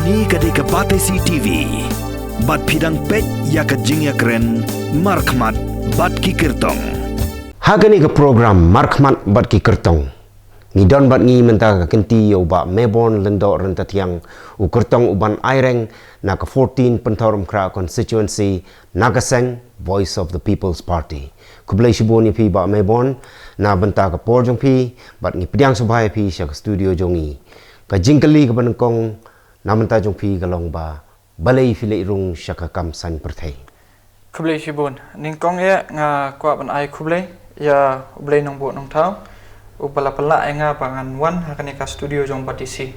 Ni kadika Batesi TV. Bat pidang pet ya ka jingya keren markmat bat ki kirtong. Hagani ke program markmat bat ki kirtong. Ni don bat ngi menta ka kenti uba Melbourne lendo renta tiang u kirtong uban aireng na ka 14 pentaurum kra constituency Nagaseng Voice of the People's Party. Kublai shiboni pi ba Melbourne na benta ka porjong pi bat ngi pediang subhai pi sya ka studio jongi. Ka jingkali ka banengkong na menta jong pi galong ba balai filai rung syaka kam san perthai. Kublai shibun ningkong ya nga kwa ban ai kublai ya ublai nong bo nong tau ubala pala nga bangan wan hakani ka studio jong batisi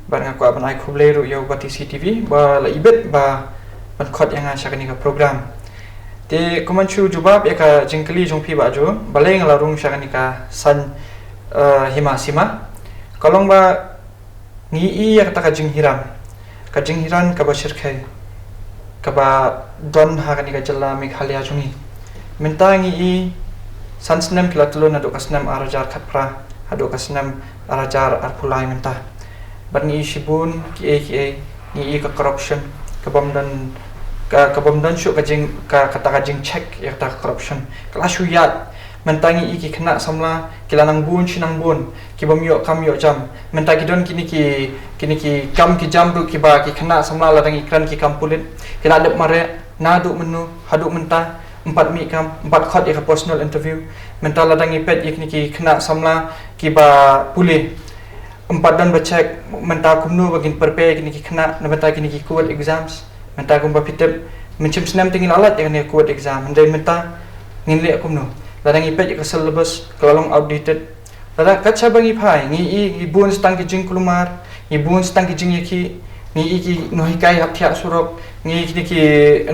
ban nga kwa ban ai kublai ru yo batisi TV ba la ibet ba ban khot nga syakani ka program te kumanchu jubab ya ka jingkali jong pi ba jo balai nga rung syakani ka san himasima kalong ba ngi ya kata ka jing hiran ka bashir khai ka ba don hakani ka jalla Meghalaya jungi minta ngi san senam kilatulun aduk kasnam arajar khatpra aduk kasnam arajar arpulai minta ban ngi shibun ki ngi ka corruption ka bomdan syuk ka jing ka kata ka jing check ya kata corruption kala syuyat mentangi iki kena samla kilanang bun sinang bun ki bamyo kam yo jam mentagi don kini ki kam ki jam du ki ba ki kena samla ladang ikran ki kampulit kila adep mare nadu menu haduk mentah 4 mi kam 4 khot ya personal interview mental ladang ipet ikni ki kena samla ki ba pulih 4 dan becek mentah kumnu bagin perpe kini ki kena mentah kini ki kuat exams mentah kumba pitep mencim senam tingin alat yang ni kuat exam ndai mentah nginle kumnu ladang ipet ka syllabus kalong outdated ladang kacha bangi phai ngi bun stang ki jing kulumar ngi bun stang ki jing yaki ngi ki nohikai hap thia surok ngi ki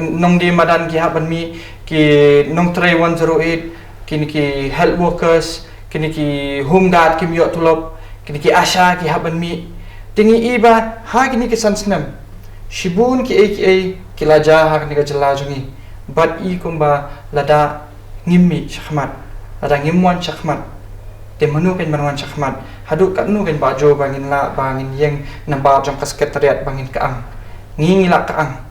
nongdi madan ki hap mi ki nong tray 108 kini ki health workers kini ki home guard ki miyok tulop kini ki asha ki hap mi tingi iba ha kini ki sansnam shibun ki ki laja ha kini ka jela jungi bat I kumba lada ngimmi syakmat ada ngimwan syakmat te menu kan manwan syakmat haduk kat nu kan bajo bangin la bangin yang namba jong ka sekretariat bangin kaang ngi ngila kaang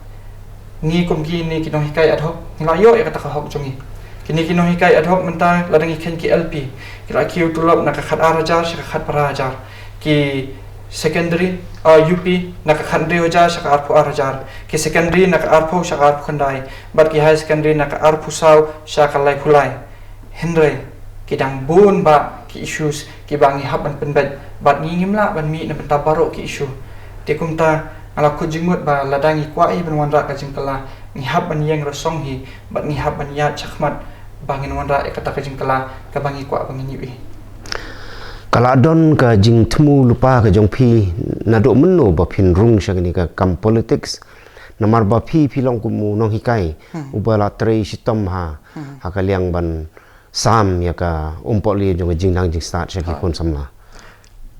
ngi kum gini kino hikai ad hoc nglayo ya kata ka hoc jongi kini kino hikai ad hoc menta ladang ikan ki LP kira kiu tulop nak khat arajar syaka khat parajar ki secondary UP nak khat deoja syaka arpu arajar ki secondary nak arpu syaka arpu khandai bat ki high secondary nak arpu saw syaka lai pulai hendre kidang bun ba ki issues ki bangi haban penbet bat ngimla ban mi na pentabaro ki issue te kumta ala ku jingmut ba ladangi kwai ban wanra ka jingkala ni haban yang rosong hi bat ni haban ya chakmat bangin wanra e kata ka jingkala ka bangi kwa bangin yiwi kala don ka jing temu lupa ka jong pi naduk menu ba pin rung syagani ka kam politics namar ba pi long kumu nong hikai ubala trei sitom ha hakaliang ban sam ya ka umpoli jong jing dang jing start syagi kon samla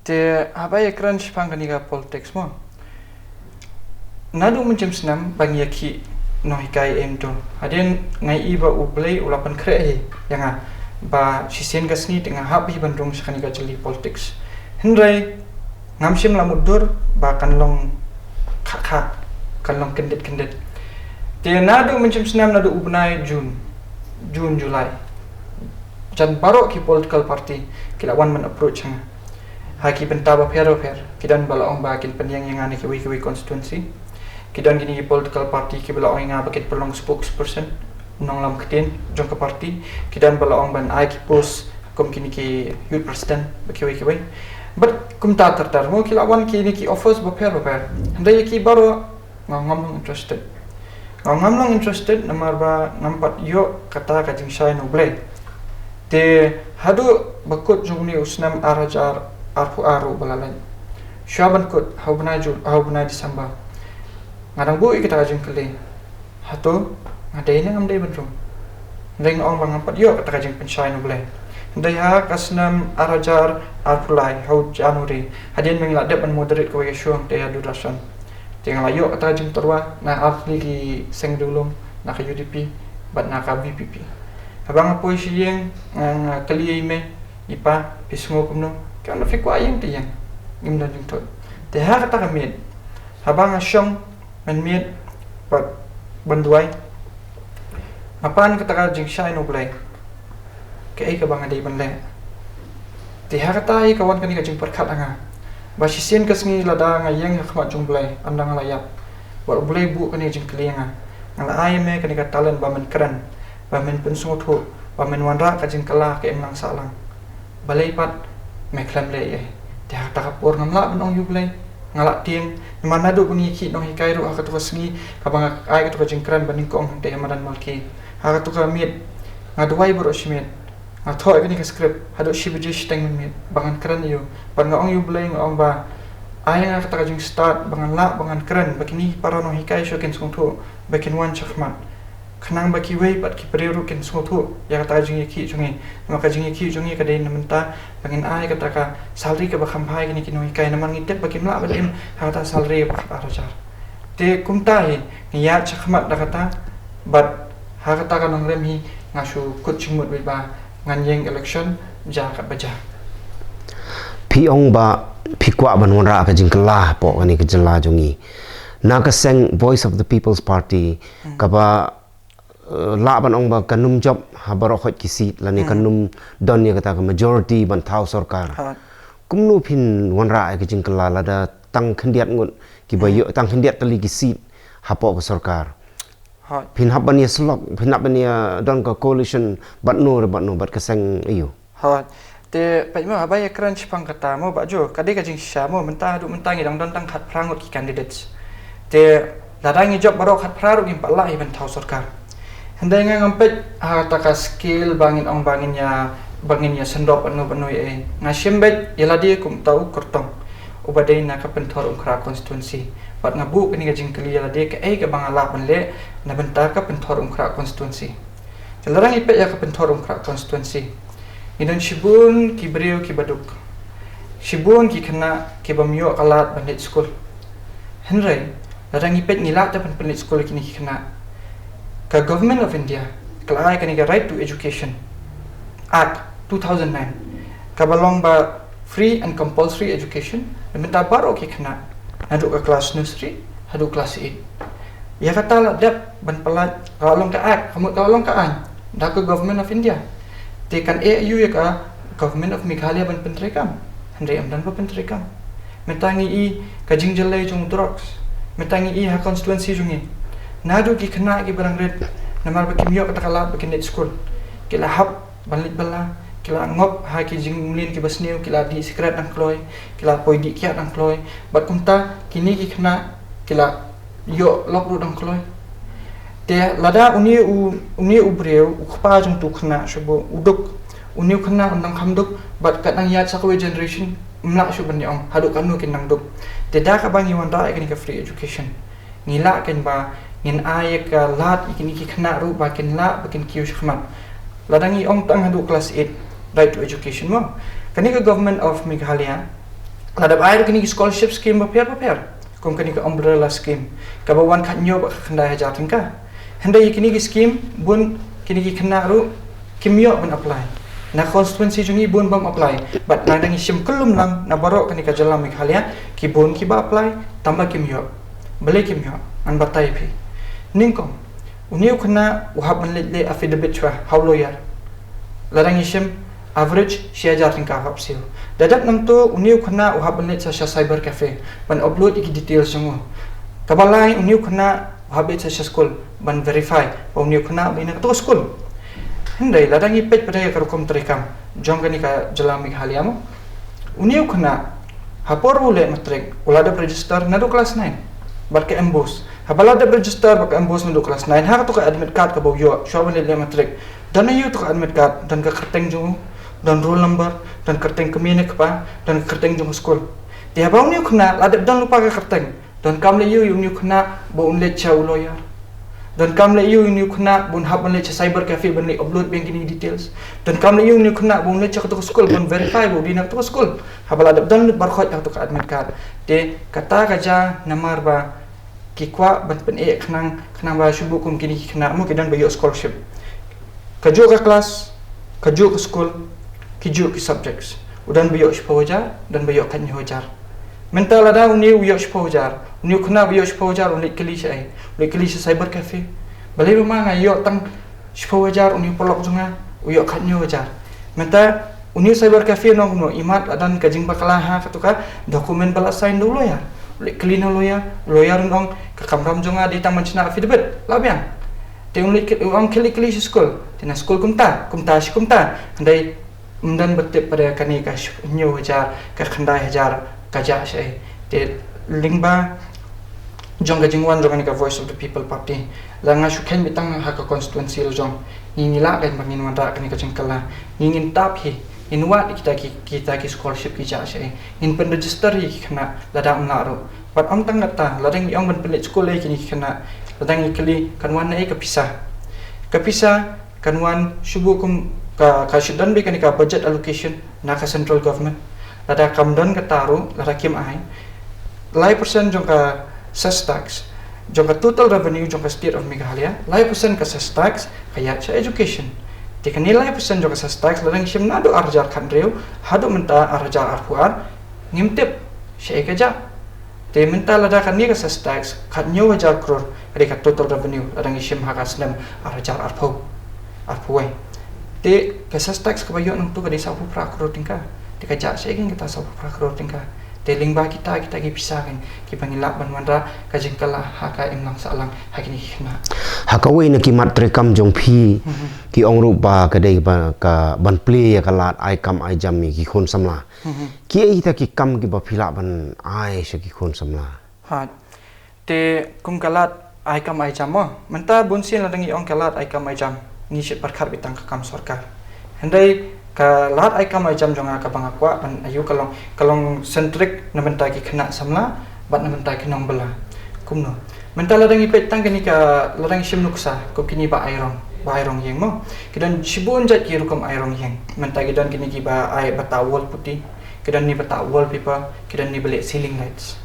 te abai ekran shpang kani ka politics mo nadu mencem senam bang yaki no hikai emto aden ngai iba ublei ulapan kre yang ba sisen gasni tengah habi bandung sakani ka jeli politics hendrai ngamsim lamudur ba kanlong kha kanlong kendet te nadu mencem senam nadu ubnai June Julai jan baro ki political party kilawan men approach hang haki pentaba fer kidan balaong ba kin penyang yang ani ki constituency kidan gini political party ki balaong nga bakit perlong spokesperson nong lam ketin jong ke party kidan balaong ban ai ki post kom kini ki youth president bakiwi but kum ta tartar mo kilawan ki ni ki offers ba fer handai ki baro ngam interested namar ba nampat yo kata ka jing shai no blade te hadu bakut jungni usnam arajar arpu aru balalai syaban kut haubna disamba ngadang bu kita kajing kele hatu ngadai nang amdai benrum ring ong bang ampat yo kata kajing pensyai no blade ndai ha kasnam arajar arpulai hau Januari hadin mengla dep ban moderate ko yeshuang te adu rasan tinggal ayo kata jing terwa na afli ki seng dulung na ka UDP bat na ka BPP abang apoy siyeng ang kaliy me ipa pismo kumno kan fi ko ayeng tiyang ngimdan jing tot te ha kata kamit habang asyong menmiet pat banduai apan kataka jing syai no blai ke ai ka bang adai ban le ti hakatai kawan kani ka jing perkhat anga ba sisien kasngi lada ngayeng khmat jung blai andang layap ba blai bu kani jing klianga ngala ai me kani ka talent ba men kran ba men pensung thu ba men wanra ka jing kala ke emlang salang balai pat me klam le ye ti hakata por ngamla ban ong yu blai ngalak tiang mana do bunyi ki no hikai ro akatu kasngi kabang ai katu jing kran baning kong te madan malki akatu ka miet ngaduai bro shimiet ngathoi kani ka script hado shibiji steng miet bangan kran yo ban ngong yu blai ngong ba ai nga kata jing start bangan la bangan kran bakini para no hikai sho ken sung tho bakin wan chakman khnang baki wei pat ki preru ken sung tho ya kata jing ki jungi maka jing ki jungi ka dei namenta bangin ai kata ka salary ka bakham bhai kini kinoi kai naman ngitep bakim la balim kata salary ba arajar te kumta hi ya chakmat da kata but ha kata ka nang remi ngasu kut chimut wi ba nganyeng election ja kat baja pi ong ba pi kwa ban wanra ka jing kala po kani ka jela jungi na ka seng voice of the people's party ka ba la ban ong ba kanum job habaro khot ki seat la ne kanum don ya kata ka majority ban thau sarkar kumnu phin wanra ka jing kala la da tang khandiat ngut ki ba yo tang khandiat tali ki seat hapo ka sarkar phin hab ban ya slok phin hab ban ya don ka coalition bat no bat ka seng iyo te pai mo abaya kran chipang kata mo ba jo kade ka jing sha mo menta du menta ngi dang don tang khat prangot ki candidates te ladangi job baro khat praru im pala i ban thau sarkar handai nga ngampet taka skill bangin ong bangin ya sendop anu banoi ngasim bet yaladi kum tau kurtong ubadai na ka penthor ukra constituency pat ngabu kini ka jingkli yaladi ka ka bangala banle na bentar ka penthor ukra constituency larang ipet ya ka penthor ukra constituency idon shibun ki breu ki baduk shibun ki khana ki bamyo kalat bandit school henry larang ipet ngila ta penlit school kini ki khana ka Government of India kalai kani ka Right to Education Act 2009 ka balong ba free and compulsory education minta baro ki khana hadu ka class nursery hadu class 8 ya kata la dap ban palat kalong ka act kamu kalong ka an da ka Government of India te kan AU ya ka Government of Meghalaya ban pentrekam handai amdan ba pentrekam mentangi i ka jingjale jung drugs mentangi i ha constituency jungi nadu ki khana ki barang red namar ba kimyo kata kala ba kinet school kila hab balit bala kila ngop ha ki jinglin ki basneu kila di secret ang kloy kila poidi kiat ang kloy bat kumta kini ki khana kila yo lokru ang kloy te lada uni ubreu ukpa jung tu khana shubo uduk uni khana andang khamduk bat katang yat sakwe generation mla shu ban yong hadu kanu kin nang duk te da ka bangi wanda ikini ka free education ngila ken ba ngin ay ka lat ikini ki khana ru ba ken la bakin kiu shkhman ladangi ong tang hadu class 8 right to education mo kani ka Government of Meghalaya ladab ay kini scholarship scheme ba pair kum kani ka umbrella scheme ka ba wan khanyo ba khanda ha jatin ka handa ikini ki scheme bun kini ki khana ru kimyo ban apply na constituency jungi bun bam apply but ladangi sim kelum lang na baro kani ka jala Meghalaya ki bun ki ba apply tamba kimyo bale kimyo an batai phi ningkong uniu khana uhab manle affidavit chwa how lawyer larang isim average share jarting ka hapsil dadak namto uniu khana uhab manle sa cyber cafe ban upload iki details jungo kabalai uniu khana uhab sa school ban verify uniu khana bina to school hindai larang ipet pada ka rukom trekam jongani ka jala Meghalaya mo uniu khana hapor bule matrek ulada register nado class 9 bat ke embos habala da register bak embos nado class 9 ha to ka admit card ka bo yo show le matric dan yu to ka admit card dan ka kerteng jung dan roll number dan kerteng kemine pa dan kerteng jung school dia ba uni khna la dan lupa ka kerteng dan kam le yu uni khna bo unle chau lawyer dan kam le yu uni khna bun hab le cyber cafe ban le upload banking details dan kam le yu uni khna bo unle chak to school bon verify bo dina to school habala dan bar khot to ka admit card de kata kaja namar ba kikwa ban pen khnang ba shubu kum kini khna mu kidan bayo scholarship kajo ka class kajo ka school kijo ki subjects udan bayo shpawaja dan bayo kan hojar mental ada uni uyok sepojar uni kena uyok sepojar uni keli saya uni keli cyber cafe balik rumah ngayok tang sepojar uni polok junga uyok khatnyo wajar mental uni cyber cafe nong no imat adan kajing bakalaha katuka dokumen bala sign dulu ya uli keli no lawyer nong ke kamram junga di taman cina affidavit labiang te uni orang keli school tina school kumta andai dan betip pada kani ka nyo wajar ka khandai hajar kajak saya te lingba jong gajingwan jong ni ka voice of the people party langa shuken bitang ha ka constituency lo jong ni la kan bangin wanda kani ka jengkala ingin tap hi in wat kita ki scholarship ki ja saya in pen register hi kena ladang naru pat am tang nata ladang yong ban pelit school le kini kena ladang ikli kanwan nai ka pisah kanwan subukum ka syudan be kani ka budget allocation na ka central government lada kamdan ka taru lada kim ai lai persen jong ka sales tax jong ka total revenue jong ka state of Meghalaya lai persen ka sales tax kaya cha education tikani lai persen jong ka sales tax lada ngim na do arjar khandreu hadu menta arjar arpuar ngimtip syai ka ja te menta lada kan ni ka sales tax khatnyo wajar crore ade ka total revenue lada ngim ha ka snem arjar arpuai te ka sales tax ka bayo nang tu ka di 10 crore tingka dikajak saya ingin kita sabu prakro tingkah teling ba kita gi pisahkan ki pangilak ban mandra ka jengkala haka imlang salang hakini hina hakawe na ki mat trekam jong phi ki ong ru ba ka dei ba ka ban play ya kalat ai kam ai jam mi ki khon samla ki ai ta ki kam ki ba phila ban ai se ki khon samla ha te kum kalat ai kam ai jam mo menta bunsin ladangi ong kalat ai kam ai jam ni sit parkhar bitang ka kam sarkar handai ka lat ai kam ai jam jonga ka bangakwa ban ayu kalong sentrik na menta ki khna samla bat na menta ki nong bela kumno menta ladangi pet tang kini ka ladang sim nuksa ko kini ba airong yeng mo kidan sibun jat ki rukum airong yeng menta kidan kini ki ba ai batawol putih kidan ni batawol pipa kidan ni balik ceiling lights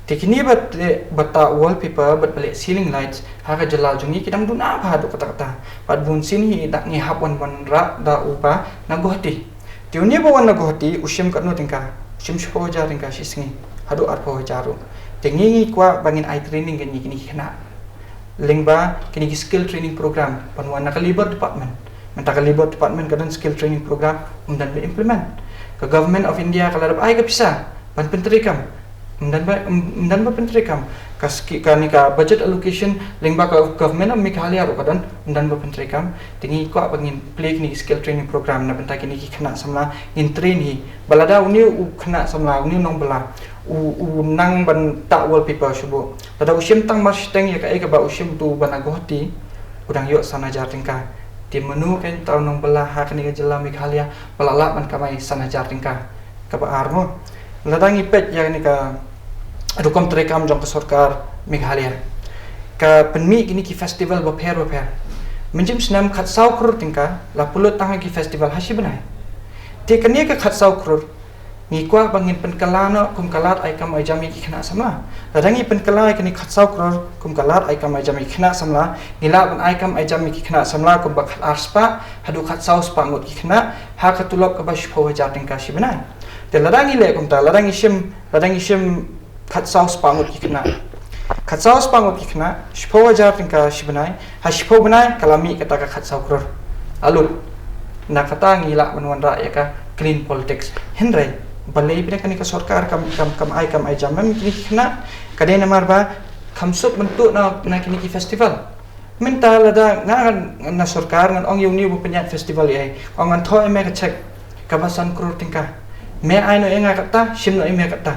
tikini bata wallpaper bat balik ceiling lights haga jala jungi kidang duna apa do kata-kata pat bun sini dak ni hapon ra da upa nagohti tiuni bawan nagohti usim katno tingka usim shupo jar tingka sisngi hadu arpo jaru tingi kwa bangin ai training gani kini kena lingba kini skill training program panwan nakalibot department mentakalibat department kadan skill training program dan implement ke government of India kalau ai ka pisah ban penterikam dan ba penterikam kani ka budget allocation lingba ka government of Meghalaya ro kadan dan ba penterikam tingi ko bangin play ni skill training program na benta kini kena samla in train hi balada uni kena samla uni nong bala nang ban ta wallpaper shubo tada usim tang mar steng ya ka ba usim tu banagohti udang yo sana jartingka di menu kan tau nong bala ha kani ka jela Meghalaya balala ban kamai sana jartingka ka ba armo ladangi pet ya ni ka rukom terekam jong ke sarkar Meghalaya ka penmi kini ki festival baper menjim senam khat sau krur tingka la pulut tang ki festival hasi benai te kani ka khat sau krur ni kwa bangin penkalana kum kalat ai kam ai jami ki khna samla ladangi penkala kini khat sau krur kum kalat ai kam ai jami khna samla nila ban ai kam ai jami ki khna samla kum bakhat arspa hadu khat sau spa ngot ki khna ha ka tulop ka bash pho ja tingka si benai te ladangi le kum ta ladangi sim khat saus pangut kikna khat saus pangut kikna shpo wajar tingka shibnai ha shpo benai kalami kata ka khat sau kror alut na kata ngila banwan ra ya ka clean politics henry balai pina kani ka sarkar kam ai jam mem kikna kadena marba khamsup bentuk na kini ki festival minta lada na sarkar ngan ong yuni bu penyat festival ai ong an thoi me ka check kabasan kror tingka me ai no enga kata sim no me kata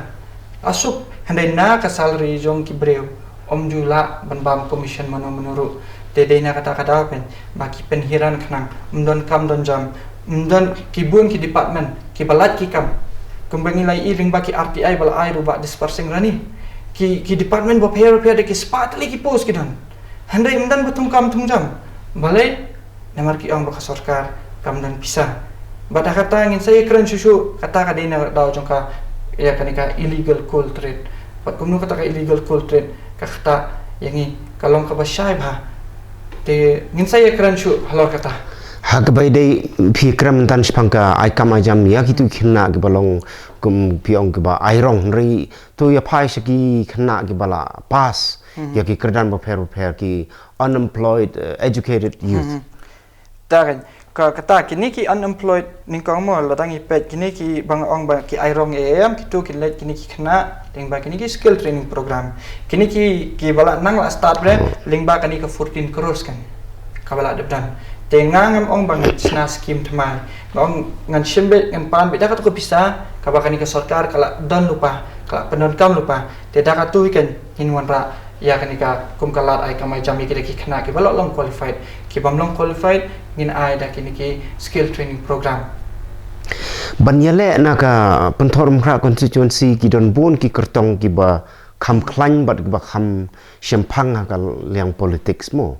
asuk handai na ka salary jong ki breu om jula ban commission menurut dede na kata pen baki penhiran khnang mdon kam don jam mdon kibun ki department ki balat ki kam kumbangi lai iring baki RTI bala ai ruba dispersing rani ki department bo pair de ki spatli ki post ki don handai mdan betung kam tung jam balai namar ki ong ba sarkar kam dan pisah bada kata ngin saya keren susu kata kadena daw jong ka ya kanika illegal coal trade pat kumno kata ka illegal coal trade ka kata yangi kalong ka basyai ba te ngin saya keren su halor kata ha ka bai dei phi kram tan spangka ai kam ajam ya kitu khina ki balong kum piong ke ba airong ri tu ya pai segi kena ke bala pas ya ki kerdan ba per ki unemployed educated youth Takan kata kini ki unemployed ningkong mo ladangi pet kini ki bang ong ba ki airong em ki tu ki let kini ki kena ling ba kini ki skill training program kini ki bala nang la start bre ling ba kini ka 14 crores kan ka bala dan tengah ngam ong bang sna scheme thamai ong ngan shimbe ngan pan beda ka tu bisa ka ba kini ka sarkar kala dan lupa kala penon kam lupa teda ka tu kan hinwan ra ya kani ka kum kalat ai kamai jami ki kena ki bala long qualified ki bam long qualified ngin ai da kini ki skill training program banyale na ka penthorm khra constituency ki don bun ki kertong ki ba kham klan bat ba kham shempang ka liang politics mo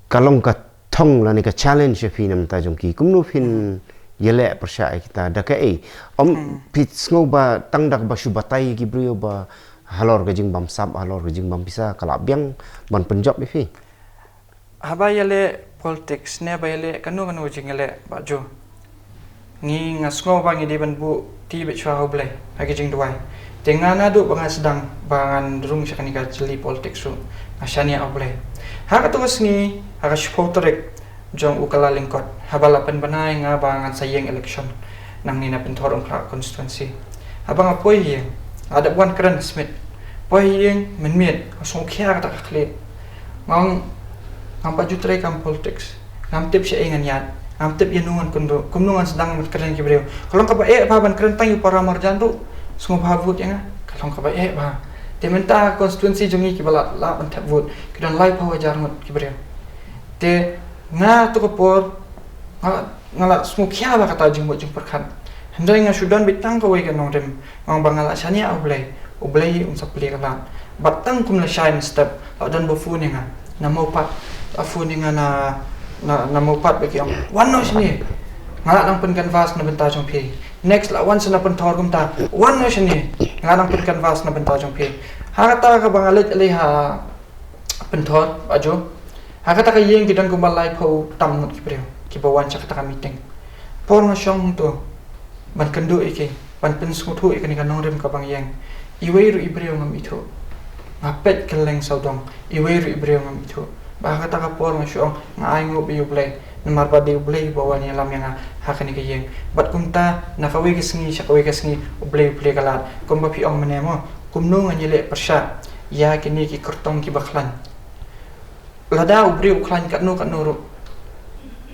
kalong ka thong la ni ka challenge fi nam ta jong ki kumnu fin yele persya kita da ka om pit ngo ba tang dak ba shubatai ki brio ba halor ka jing bam sab halor ka jing bam bisa kala biang ban penjob fi haba yele politics ne ba yele kanu jing yele ba jo ngi ngasngo ba ngi di ban bu ti be chwa hoble agi jing duai tengana du banga sedang bangan rung sakani ka jeli politics ru asyani oble ha ka tu ngi ha ka supporterek jong ukala lingkot habala pen banai nga bangan sayeng election nang ni na penthorong kra constituency habang apoi hi ada buan keren smith poi yeng menmiet song khia ka ta khle ngong ngam pa jutre kam politics ngam tip se engan yat ngam tip yenungan kundo kumnungan sedang keren ki breu kalong ka ba pa ban keren tang yu para marjan ru semua bhavut yang kalong ka ba ba tementa constituency jongi ki bala la ban thap vote ki don lai pawa jarmut ki breu te nga tu ko por ngala semua khia ba kata jing jing perkhan hendai nga sudan bitang ka wei ka nong rem ngong bangala sania oblei sapli kala batang kum la shine step dan bofu ni nga na mau pat afu ni nga na mau pat be ki ang wan no sini ngala nang pen canvas na benta jong pi next la wan sana pen thor kum ta wan no sini ngala nang pen canvas na benta jong pi ha ta ka bangalet ali ha pen thor ajo ha ka ta ka yeng ki dan kum balai pho tam ngut ki breu ki bawan cha ka ta meeting por ma shong to ban kendu iki ban pen smutu ikani ka nong rem ka bang yeng iweiru ibreu ngam itho ngapet keleng saudong iweiru ibreu ngam itho ba ka ta ka por ma shong ngai ngo bi ublei namar ba de ublei bawan yang lam yang ha kani ka yeng bat kumta na ka we ka sngi sha ka we ka sngi ublei kalat kum ba pi ong menemo kum no nganyele persya ya kini ki kertong ki bakhlan lada ubreu khlan ka no ro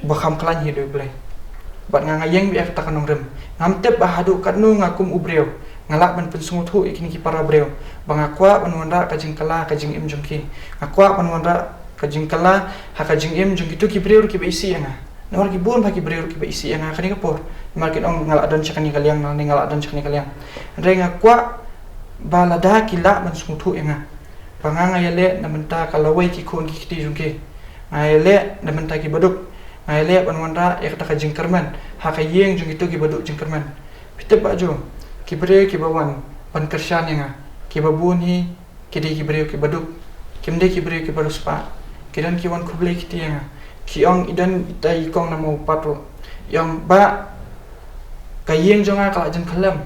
bakham khlan hi de ublei bat nga yeng bi ta kanong rem ngam tep ba hadu kat nu ngakum ubreu ngalak ban pensungut hu ikini ki para breu banga kwa ban wanda ka jing kala ka jing im jongki akwa ban wanda ka jing kala ha ka jing im jongki tu ki breu ki ba isi nga nomor ki bon ba ki breu ki ba isi nga kani ka por market ong ngalak don chakani kaliang nang ngalak don chakani kaliang re nga kwa ba lada ki la ban sungut hu nga banga nga yele na menta kalawai ki khon ki ti jongki ngayele na menta ki baduk ngayele ban wanda ya kata ka jing kerman ha ka yeng jong itu ki baduk jing kerman pitep ba jo ki bre ki bawan ban kershan nga ki babun hi ki de ki bre ki baduk kimde ki bre ki baruspa kidan ki wan kuble ki tianga ki ong idan itai kong na mau patro yang ba ka yeng jonga kala jeng khalam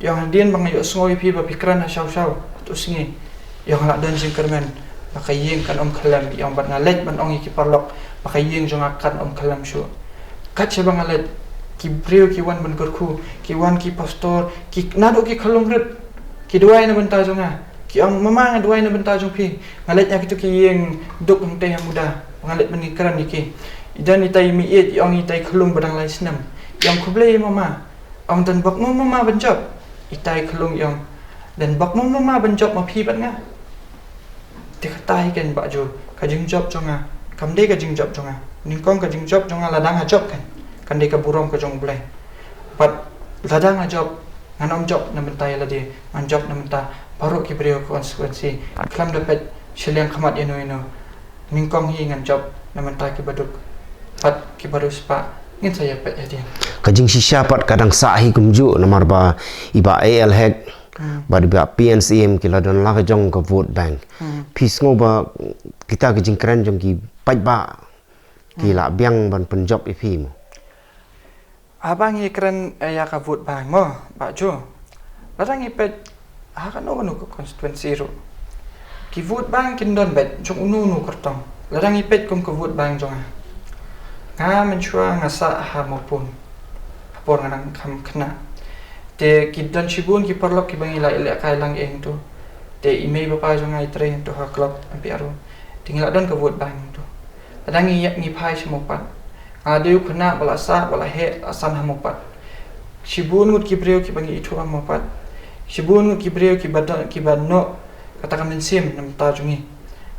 yang handien bang yo sngoi pi ba pikran ha shaw tu singi yang la dan jing kerman ka yeng kan om khalam yang ban ngalet ban ong ki parlok ka yeng jonga kan om khalam shu kat se bang ngalet ki breu ki wan ban gorku ki wan ki pastor ki nado ki khalong ret ki duai na benta jonga ki ang mama nga duai na benta jong pi ngalet nya kitu ki yeng duk ng teh muda ngalet meni keran ki idan itai mi et yang itai khalung badang lai senam yang kuble mama ang dan bak mo mama banjob itai khalung yang dan bak mo mama banjob ma pi bat nga ti khatai ken ba jo ka jing job jonga kamde ka jing job jonga ningkong ka jing job jonga ladang ha job kan de ka burong ka jong blai but ladang ha job nganom job na mentai la de an job na menta baru ki breu konsekuensi klam dapat seliang khamat ino ningkong hi ngan job na mentai ki baduk pat ki baru spa ngin saya pet ya kajing shisha pat kadang sahi kumju namar ba iba al hek ba di ba PNCM ki ladon la ka jong ka vote bank pis ngo ba kita kajing keren jong ki paj ba ki la biang ban penjob ifi mo abang ikran ya ka vote bang mo ba jo ladang ipet kan no ko constituency ro ki vote bang kin don bet jong unu kartong ladang ipet kum ko vote bang jong nga menchua nga sa ha mopun por nang kam kena te ki don shibun ki perlok ki bangila ile kai lang eng tu te email bapa jong ai train tu ha club ampi aro tinggal don ko vote bang tu ladang ngi pai shmopat Adeu kena balasa bala he asan hamopat. Shibun ngut kibreu ki bangi itu hamopat. Shibun ngut kibreu ki badno katakan mensim nam tajungi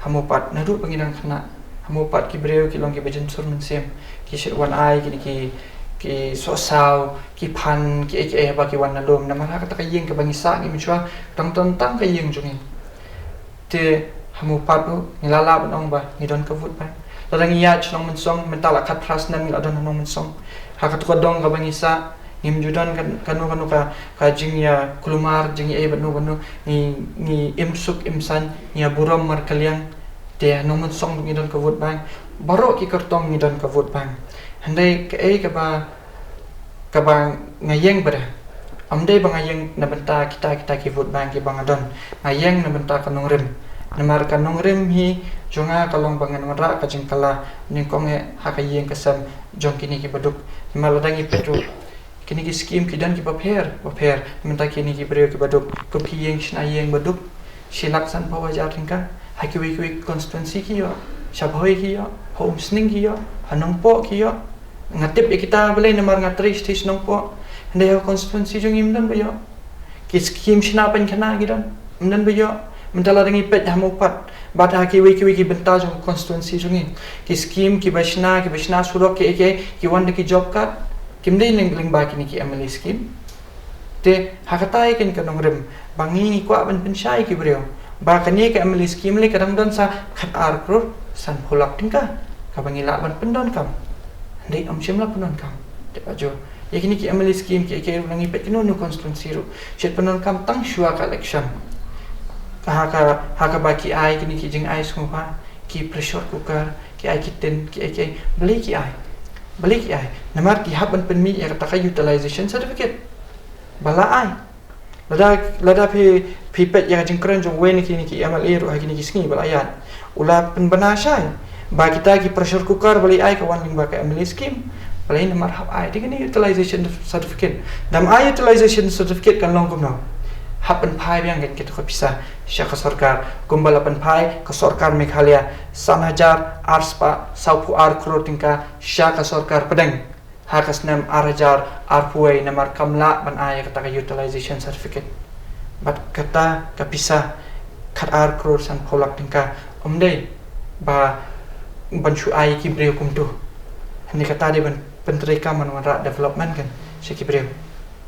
hamopat. Nadu pangidang kena hamopat kibreu ki long ki bajen sur mensim ki shirwan ai ki sosau ki pan ki ba ki wan nalom nam ha kata yeng ki bangi sa ki michwa tang ka yeng jungi. Te hamopat tu ngilala banong ba ngidon ka vut ba. Ladang iya chnong mensong mentala kat prasnan adon nong mensong hakat ko dong ka bangisa ngim judan kanu ka jing ya kulumar jing e banu ni imsuk imsan ya buram mar kalyang te nong mensong ngi don ka vot bang baro ki kartong ngi don ka vot bang handai ka ba ngayeng bada amdai ba ngayeng na benta kita ki vot bang ki bang adon ngayeng na benta kanong rim namar kanong rim hi jonga kalong bangan mara ka jingkala ningkong hakayeng kasam jong kini ki baduk maladangi petru kini ki scheme ki dan ki paper minta kini ki breu ki baduk kum ki yeng shnayeng baduk silaksan bawa jaringka hakiwi constituency ki yo shabhoi ki yo homesning ki yo hanongpo ki yo ngatip kita boleh namar ngatri stis nongpo ndai constituency jong imdan bayo ki scheme shnapan kana gidan imdan bayo mentala dangi pet hamopat bat hakiwi ki benta jong constituency jongi ki scheme ki bashna surok ki wan ki job card kimdei ling ba kini ki MLA scheme te hakatai ken kanong rem bangi kwa ban penshai ki breo ba kani ka MLA scheme le kadang don sa khat ar crore san pholak tingka ka bangi la ban pendon kam ndei amshim la pendon kam te ajo yakini ki MLA scheme ki nangi pet kino no constituency ro shet pendon kam tang shua ka election haka baki ai kini ki jing ai semua ki pressure cooker ki ai kitten ki beli ki ai namar ki haban penmi ya kata utilization certificate bala ai lada pet ya jing keren jong wen kini ki MLA ro kini ki singi bala yan ula penbana syai ba kita ki pressure cooker beli ai kawan ling ba ka MLA scheme bala namar hab ai dengan utilization certificate dam ai utilization certificate kan long kumno hapan pai yang kita bisa syaka sarkar kumbala pan pai ke sarkar Meghalaya 3,000 arspa saupu ar crore tingka syaka sarkar pedang hakas nam arajar arpuai namar kamla ban ay kata utilization certificate bat kata kapisa kat ar crore san polak tingka omdei ba banchu ay ki breu kumtu ni kata de ban pentrika manwara development kan syaki breu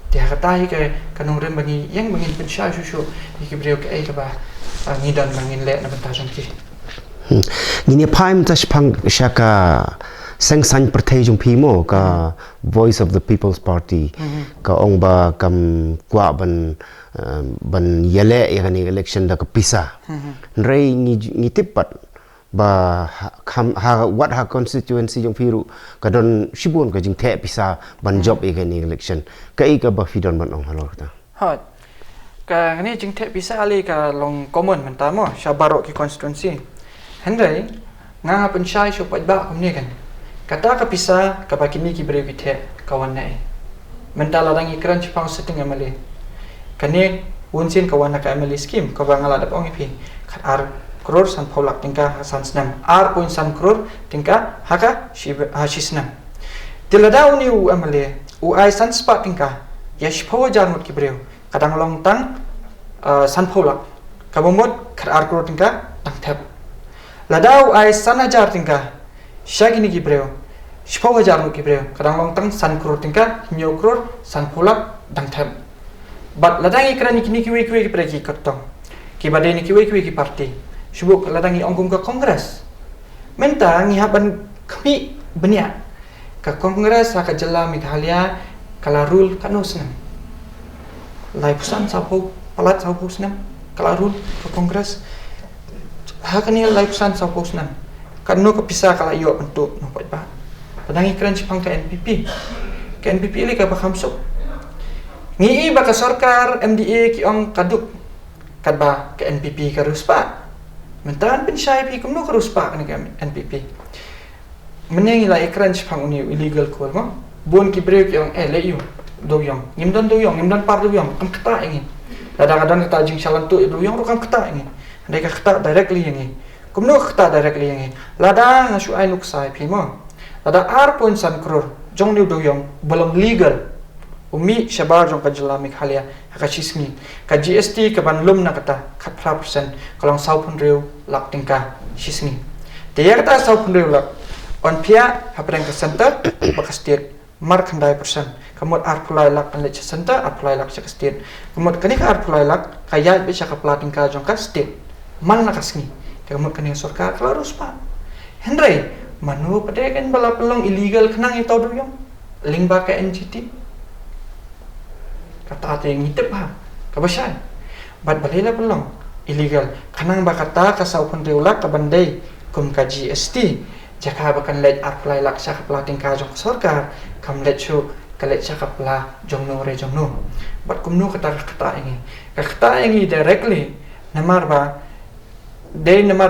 dia kata ke kanong rem bangi yang bangin pensya susu ki breu ke ai ka ba ngidan bangin le na benta jongki ngini paim tas pang syaka sang san partai jong pimo ka Voice of the People's Party ka ong ba kam kwa ban yele yani election da ka pisa rei ni tipat ba what ha constituency jong piru ka don shibun ka jing the pisa ban job yani election ka ba fidon ban ong halor ta ha ka ni jing the pisa ali ka long common mentamo syabaro ki constituency hendai nga pensyai syo ba kumni kan kata ka pisa ka bakini ki breu ki the kawan nai mentala dang ikran chipang setting amale kane unsin kawan ka MLA scheme ka bangala da ong ipi khat ar crore san pholak tingka san snam ar point san crore tingka haka shisnam tilada uni u MLA u ai san spa tingka yash phawa jarmut ki breu kadang long tang san pholak kabomot khat ar crore tingka tang thap ladau ai san hajar tingka shagini ki breu shphawa jarmut ki breu kadang long tang san crore tingka nyo crore san pholak dang thap bat ladang ikran ni ki ki preki kartong ki bade ni ki ki party Shubuk ladangi ongkum ke kongres menta ngihaban kami benia ke kongres ka jela Meghalaya kala rule kanu senam lai pusan sapu palat sapu senam kala rule ke kongres hakani lai pusan sapu senam kanu ke pisah kala yo bentuk no pat ba ladangi keren cipang ke NPP ke NPP li ka bakam sok ngi ba ka sarkar MDA ki ong kaduk kadba ke NPP ka ruspa mentan pensyai pi kumno ka ruspa ni ke NPP menengi la ekran chpang uni illegal kol ma bon ki break yang le yu do yang nimdan par do yang kam kata ingin kadang-kadang kita jing salan tu do yang kam kata ingin andai ka kata directly ingin kumno kata directly ingin lada ngasu ai nuk sai pi mo lada R.3 crore jong ni do yang belum legal umi syabar jong ka Jalami Halia ka chismi ka GST ka banlum na kata 4% kalong 1000 riu lak tingka chismi dia kata 1000 riu lak on pia hapreng ke center baka state mark 100% kamot arpulai lak kan lech center arpulai lak ka state kamot kani ka arpulai lak kaya bisa ka plating ka jong ka state man na kasni kamot kani sarkar klarus pa Henry manu pada kan bala pelong illegal kenang itu do yang link ba ka NGT kata yang ngitip ha kabasan bat balela pelong illegal kanang ba kata ka 1000 riu lak ka bandai kum ka GST jaka bakan let apply lak sa kapla tingka jong sarkar kam let chu kalet sa kapla jong no re jong no bat kum no kata ini directly namar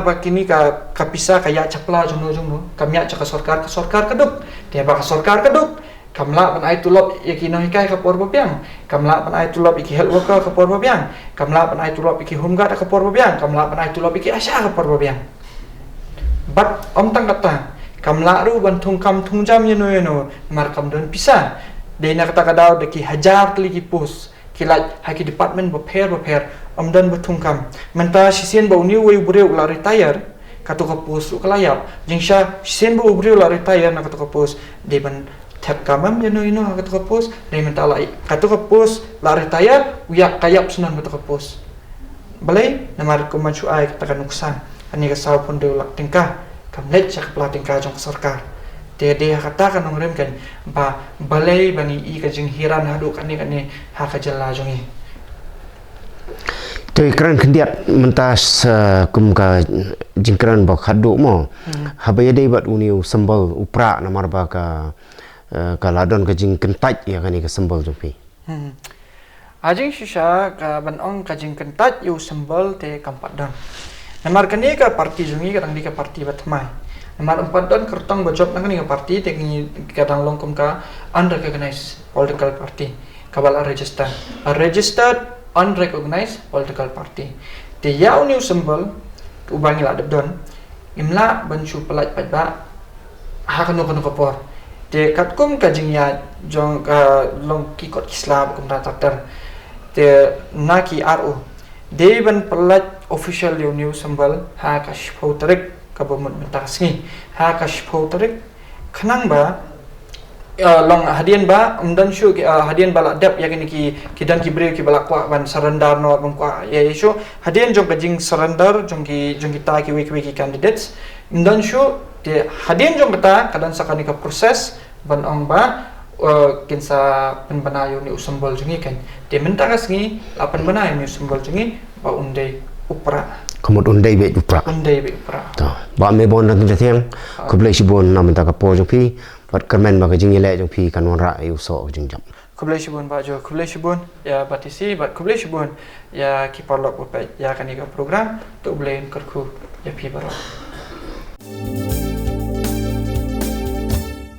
ba kini ka kapisa kaya chapla jong no kamya cha ka sarkar kaduk dia ba ka sarkar kaduk kamla pan ai tulop yakino hikai ka por babiang kamla pan ai tulop iki health worker ka por babiang kamla pan ai tulop iki home guard ka por babiang kamla pan ai tulop iki asya ka por babiang bat om tang kata kamla ru ban thungkam thungjam yeno mar kam don pisa de na kata kadau de ki hajar kli ki pos kilat haki department baper om dan bathungkam menta sisen ba uni we bure ula retire katu ka pos ukalayap jingsha sisen ba bure ula retire na katu ka pos de ban tap kamam yeno katu ka pos de menta la katu ka pos la retire uyak kayap sunan katu ka pos balai namar ko manchu ai kata nuksan ani ka 1000 riu lak tingkah kam let sa kapla tingkah jong sarkar dia kata kan nongrem kan ba balai bani i ka jing hiran hadu kan ni ha ka jalla jongi tu ikran kendiat mentas kum ka jingkran ba hadu mo habaya dei bat uniu sembal upra namar ba ka ladon ka jing kentaj ya kan ni ka sembal jopi ajing shisha ka banong ka jing kentaj yu sembal te kampat dan namar kani ka parti jungi kadang di ka parti batmai namar 4 dan kertong bajop nang ni ka parti te kadang longkom ka unrecognized political party kabal registered unrecognized political party te yau new symbol ubangi la don imla banchu pelat padba ha kanu kapor te katkum kajing ya jong ka long kikot islam kum tatar te naki ru Devan pelat official new symbol ha kashpau tarik kabumut mentasngi ha kashpau tarik kenang ba long hadian ba umdan shu hadian bala dap yakini ki dan ki brew ki bala kwa ban surrender no bang kwa ya isu hadian jong kajing surrender jong ki ta ki wiki candidates umdan shu de hadian jong kata kadan sakani ka proses ban ong ba kinsa penbanayo ni usambol jungi kan dia mentakas ngi lapan banayo ni usambol jungi ba undai upra komod undai be upra to ba me bon dan tiang ko blai sibon nam ta ka po jopi pat kermen ba ka jingi le jopi kan ra yu so jingjam ko blai sibon ba jo ko blai sibon ya batisi bat ko blai sibon ya ki parlok ya kan program to blai kerku ya pi baro